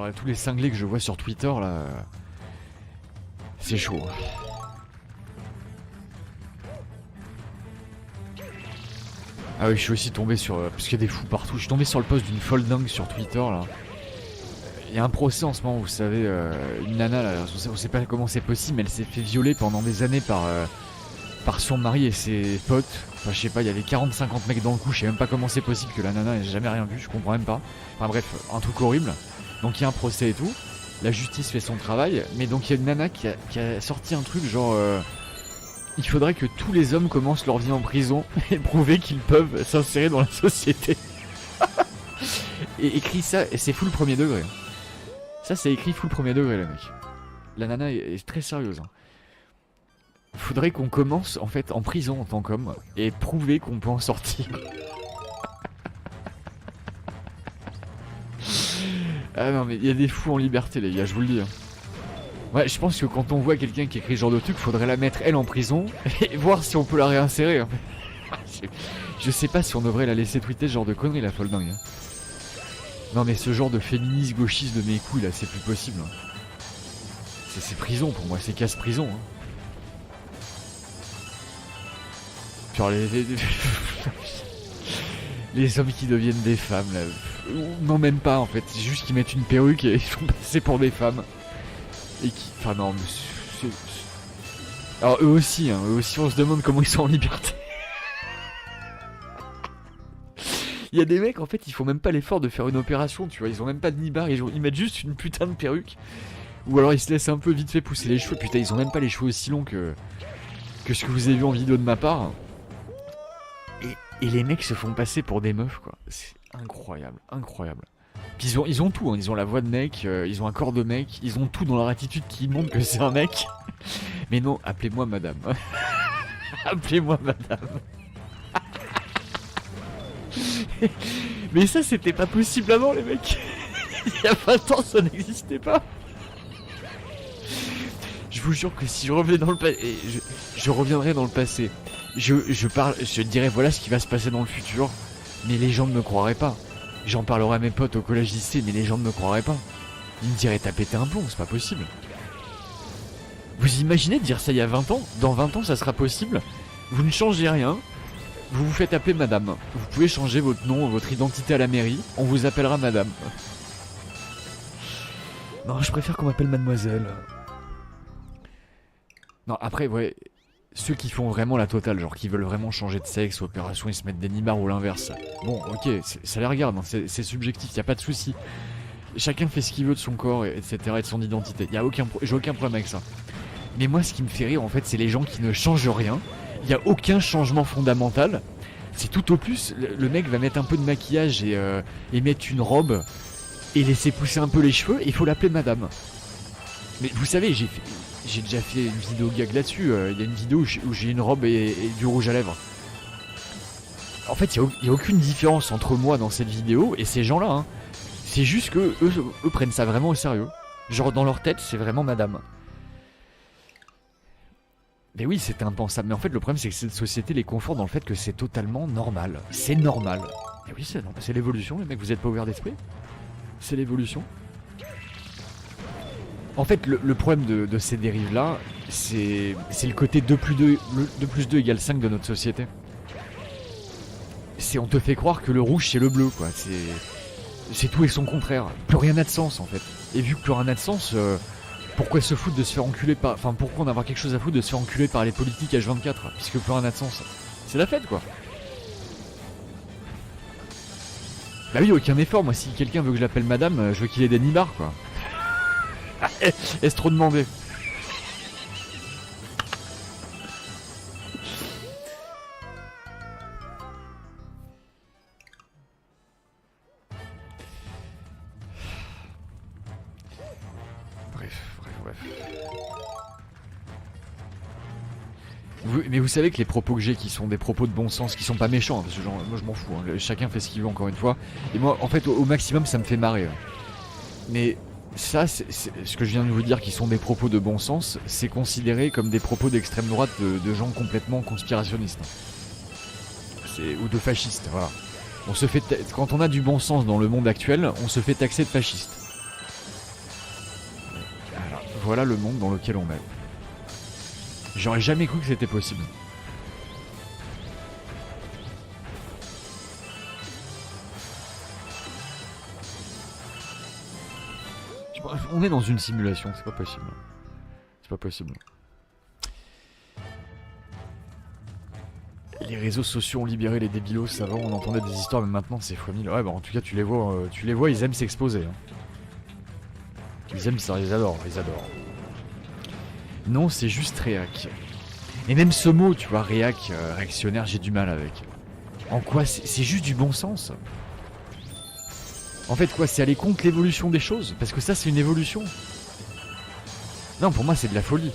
Alors là, tous les cinglés que je vois sur Twitter là, c'est chaud. Ah oui, je suis aussi tombé sur... parce qu'il y a des fous partout. Je suis tombé sur le post d'une folle dingue sur Twitter là. Il y a un procès en ce moment, vous savez, une nana là, on sait pas comment c'est possible, mais elle s'est fait violer pendant des années par son mari et ses potes. Enfin, je sais pas, il y avait 40-50 mecs dans le coup, je sais même pas comment c'est possible que la nana ait jamais rien vu, je comprends même pas. Enfin bref, un truc horrible. Donc il y a un procès et tout, la justice fait son travail, mais donc il y a une nana qui a sorti un truc genre... il faudrait que tous les hommes commencent leur vie en prison et prouver qu'ils peuvent s'insérer dans la société. Et écrit ça, et c'est full premier degré. Ça c'est écrit full premier degré les mecs. La nana est très sérieuse. Hein. Faudrait qu'on commence en fait en prison en tant qu'homme et prouver qu'on peut en sortir. Ah non mais il y a des fous en liberté les gars, je vous le dis. Hein. Ouais, je pense que quand on voit quelqu'un qui écrit ce genre de truc, faudrait la mettre elle en prison et voir si on peut la réinsérer. Hein. Je sais pas si on devrait la laisser tweeter ce genre de conneries la folle dingue. Hein. Non mais ce genre de féministe gauchiste de mes couilles là, c'est plus possible. Hein. C'est prison pour moi, c'est casse-prison. Hein. Genre les hommes qui deviennent des femmes là. Non même pas en fait, c'est juste qu'ils mettent une perruque et ils font passer pour des femmes. Et qui... Enfin non mais alors eux aussi on se demande comment ils sont en liberté. Il y a des mecs en fait ils font même pas l'effort de faire une opération, tu vois, ils ont même pas de nibar, ils mettent juste une putain de perruque. Ou alors ils se laissent un peu vite fait pousser les cheveux, putain ils ont même pas les cheveux aussi longs que ce que vous avez vu en vidéo de ma part. Et les mecs se font passer pour des meufs quoi, c'est incroyable, incroyable. Puis ils ont tout, hein. Ils ont la voix de mec, ils ont un corps de mec, ils ont tout dans leur attitude qui montre que c'est un mec. Mais non, appelez-moi madame. Appelez-moi madame. Mais ça c'était pas possible avant les mecs. Il y a 20 ans ça n'existait pas. Je vous jure que si je revenais dans le passé, je reviendrai dans le passé. Je dirais voilà ce qui va se passer dans le futur, mais les gens ne me croiraient pas. J'en parlerai à mes potes au collège lycée, mais les gens ne me croiraient pas. Ils me diraient t'as pété un plomb, c'est pas possible. Vous imaginez dire ça il y a 20 ans? Dans 20 ans ça sera possible. Vous ne changez rien. Vous vous faites appeler madame. Vous pouvez changer votre nom, votre identité à la mairie. On vous appellera madame. Non, je préfère qu'on m'appelle mademoiselle. Non, après, ouais, ceux qui font vraiment la totale, genre qui veulent vraiment changer de sexe, opération, ils se mettent des nibards ou l'inverse. Bon, ok, ça les regarde, hein, c'est subjectif, y a pas de souci. Chacun fait ce qu'il veut de son corps, etc., et de son identité. J'ai aucun problème avec ça. Mais moi, ce qui me fait rire, en fait, c'est les gens qui ne changent rien. Y a aucun changement fondamental. C'est tout au plus, le mec va mettre un peu de maquillage et mettre une robe et laisser pousser un peu les cheveux, et il faut l'appeler madame. Mais vous savez, j'ai déjà fait une vidéo gag là-dessus. Il y a une vidéo où j'ai une robe et du rouge à lèvres. En fait, il n'y a aucune différence entre moi dans cette vidéo et ces gens-là. Hein. C'est juste que eux prennent ça vraiment au sérieux. Genre dans leur tête, c'est vraiment madame. Mais oui, c'était impensable. Mais en fait, le problème, c'est que cette société les conforte dans le fait que c'est totalement normal. C'est normal. Et oui, c'est l'évolution, les mecs. Vous êtes pas ouverts d'esprit? C'est l'évolution. En fait, le problème de ces dérives-là, c'est le côté 2 plus 2, 2 plus 2 égale 5 de notre société. On te fait croire que le rouge, c'est le bleu, quoi. C'est tout et son contraire. Plus rien n'a de sens, en fait. Et vu que plus rien n'a de sens, pourquoi se foutre de se faire enculer par... Enfin, pourquoi en avoir quelque chose à foutre de se faire enculer par les politiques H24, puisque plus rien n'a de sens. C'est la fête, quoi. Bah oui, aucun effort. Moi, si quelqu'un veut que je l'appelle madame, je veux qu'il ait des nibards, quoi. Est-ce trop demandé? Bref. Mais vous savez que les propos que j'ai qui sont des propos de bon sens, qui sont pas méchants, hein, parce que genre, moi je m'en fous, hein, chacun fait ce qu'il veut encore une fois. Et moi en fait au maximum ça me fait marrer. Mais ça, c'est ce que je viens de vous dire qui sont des propos de bon sens, c'est considéré comme des propos d'extrême droite de gens complètement conspirationnistes. Ou de fascistes, voilà. Quand on a du bon sens dans le monde actuel, on se fait taxer de fasciste. voilà le monde dans lequel on est. J'aurais jamais cru que c'était possible. On est dans une simulation, c'est pas possible. C'est pas possible. Les réseaux sociaux ont libéré les débilos. Avant, on entendait des histoires, mais maintenant, c'est fois mille. Ouais, bah en tout cas, tu les vois, ils aiment s'exposer. Hein. Ils aiment ça, ils adorent. Non, c'est juste réac. Et même ce mot, tu vois, réac, réactionnaire, j'ai du mal avec. En quoi c'est juste du bon sens. En fait, quoi, c'est aller contre l'évolution des choses. Parce que ça, c'est une évolution. Non, pour moi, c'est de la folie.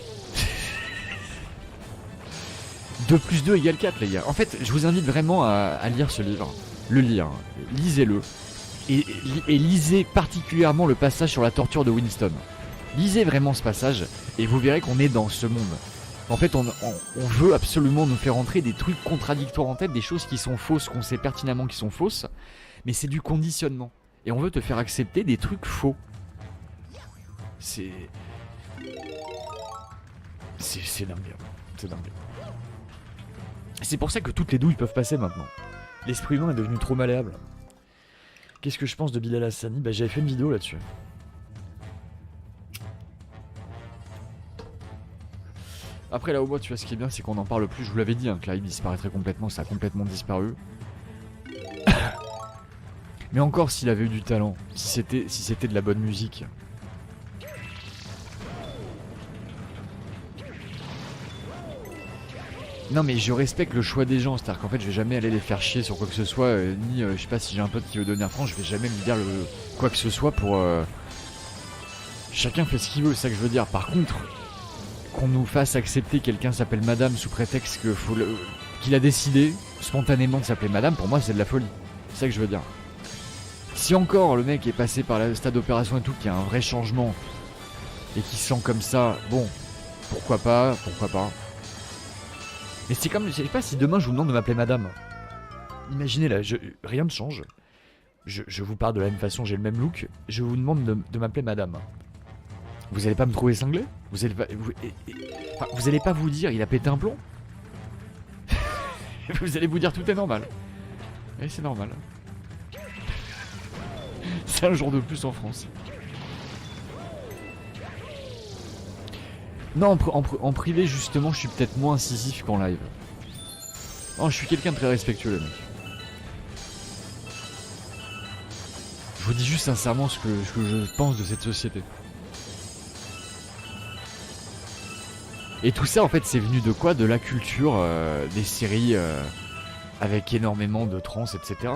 2 plus 2 égale 4, les gars. En fait, je vous invite vraiment à lire ce livre. Le lire. Lisez-le. Et lisez particulièrement le passage sur la torture de Winston. Lisez vraiment ce passage et vous verrez qu'on est dans ce monde. En fait, on veut absolument nous faire entrer des trucs contradictoires en tête, des choses qui sont fausses, qu'on sait pertinemment qui sont fausses, mais c'est du conditionnement. Et on veut te faire accepter des trucs faux. C'est dingue. C'est dingue. C'est pour ça que toutes les douilles peuvent passer maintenant. L'esprit humain est devenu trop malléable. Qu'est-ce que je pense de Bilal Hassani? Bah j'avais fait une vidéo là-dessus. Après là au moins tu vois ce qui est bien c'est qu'on n'en parle plus. Je vous l'avais dit hein, que la hype disparaîtrait complètement. Ça a complètement disparu. Mais encore s'il avait eu du talent. Si c'était de la bonne musique. Non mais je respecte le choix des gens, c'est-à-dire qu'en fait je vais jamais aller les faire chier sur quoi que ce soit, ni je sais pas si j'ai un pote qui veut devenir franc, je vais jamais me dire quoi que ce soit pour... Chacun fait ce qu'il veut, c'est ça que je veux dire. Par contre, qu'on nous fasse accepter quelqu'un s'appelle Madame sous prétexte qu'il a décidé spontanément de s'appeler Madame, pour moi c'est de la folie. C'est ça que je veux dire. Si encore le mec est passé par le stade d'opération et tout, qu'il y a un vrai changement, et qu'il se sent comme ça, bon, pourquoi pas. Mais c'est comme, je sais pas si demain je vous demande de m'appeler Madame. Imaginez là, rien ne change. Je vous parle de la même façon, j'ai le même look. Je vous demande de m'appeler Madame. Vous allez pas me trouver cinglé? Vous allez pas vous dire il a pété un plomb? Vous allez vous dire tout est normal. Et c'est normal. C'est un jour de plus en France. Non, en privé, justement, je suis peut-être moins incisif qu'en live. Non, je suis quelqu'un de très respectueux, le mec. Je vous dis juste sincèrement ce que je pense de cette société. Et tout ça, en fait, c'est venu de quoi? De la culture, des séries avec énormément de trans, etc.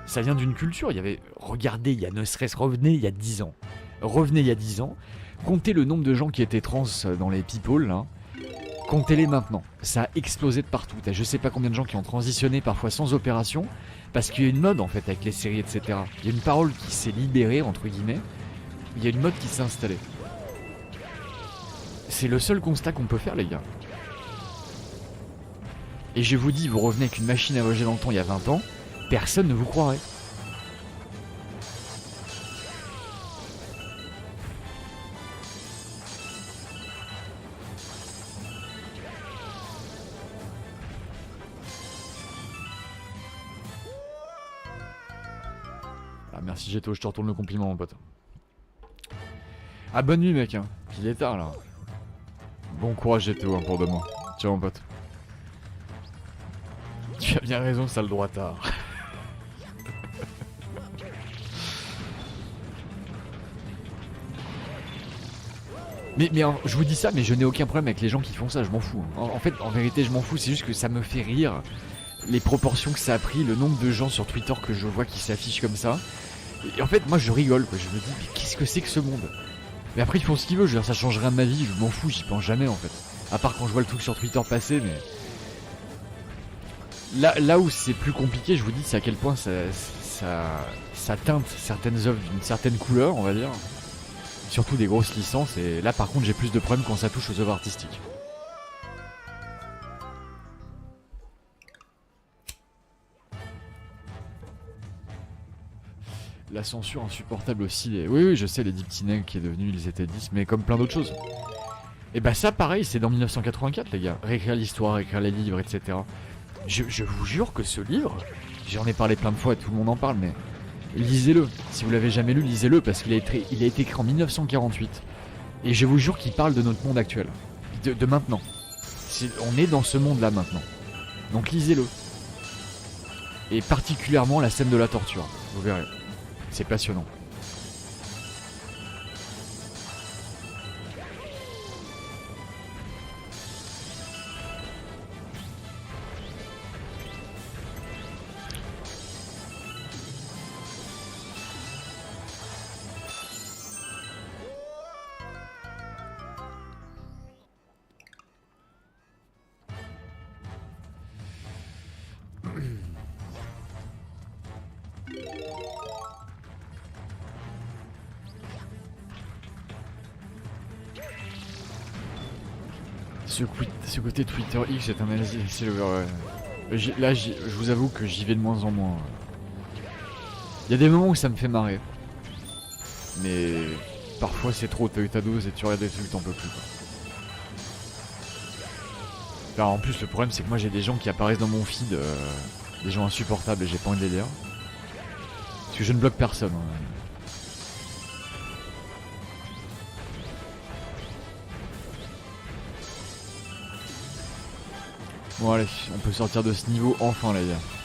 Ça vient d'une culture. Il y avait... Regardez, il y a ne serait-ce... Revenez il y a 10 ans. Revenez il y a 10 ans. Comptez le nombre de gens qui étaient trans dans les people, là. Comptez-les maintenant. Ça a explosé de partout. T'as je sais pas combien de gens qui ont transitionné, parfois sans opération, parce qu'il y a une mode, en fait, avec les séries, etc. Il y a une parole qui s'est libérée, entre guillemets. Il y a une mode qui s'est installée. C'est le seul constat qu'on peut faire, les gars. Et je vous dis, vous revenez avec une machine à voyager dans le temps il y a 20 ans, personne ne vous croirait. Ah merci Géto, je te retourne le compliment mon pote. Ah bonne nuit mec, hein. Il est tard là. Bon courage Géto hein, pour demain. Ciao mon pote. Tu as bien raison, sale droitard. mais je vous dis ça, mais je n'ai aucun problème avec les gens qui font ça, je m'en fous. En fait, en vérité, je m'en fous, c'est juste que ça me fait rire. Les proportions que ça a pris, le nombre de gens sur Twitter que je vois qui s'affichent comme ça. Et en fait, moi je rigole, quoi. Je me dis, mais qu'est-ce que c'est que ce monde? Mais après, ils font ce qu'ils veulent, je veux dire, ça change rien de ma vie, je m'en fous, j'y pense jamais en fait. À part quand je vois le truc sur Twitter passer, mais. Là où c'est plus compliqué, je vous dis, c'est à quel point ça teinte certaines œuvres d'une certaine couleur, on va dire. Surtout des grosses licences, et là par contre j'ai plus de problèmes quand ça touche aux œuvres artistiques. La censure insupportable aussi. Oui, oui, je sais, les 10 petits nègres qui est devenu ils étaient 10, mais comme plein d'autres choses. Et bah ça, pareil, c'est dans 1984, les gars. Réécrire l'histoire, écrire les livres, etc. Je vous jure que ce livre, j'en ai parlé plein de fois et tout le monde en parle, mais lisez-le. Si vous l'avez jamais lu, lisez-le parce qu'il a été écrit en 1948. Et je vous jure qu'il parle de notre monde actuel. De maintenant. On est dans ce monde-là maintenant. Donc lisez-le. Et particulièrement la scène de la torture. Vous verrez. C'est passionnant. Ce côté Twitter X est un silver. Là, je vous avoue que j'y vais de moins en moins. Il y a des moments où ça me fait marrer. Mais parfois c'est trop, t'as eu ta dose et tu regardes des trucs, t'en peux plus quoi. Alors, en plus le problème c'est que moi j'ai des gens qui apparaissent dans mon feed, des gens insupportables et j'ai pas envie de les lire. Parce que je ne bloque personne. Bon allez, on peut sortir de ce niveau enfin les gars.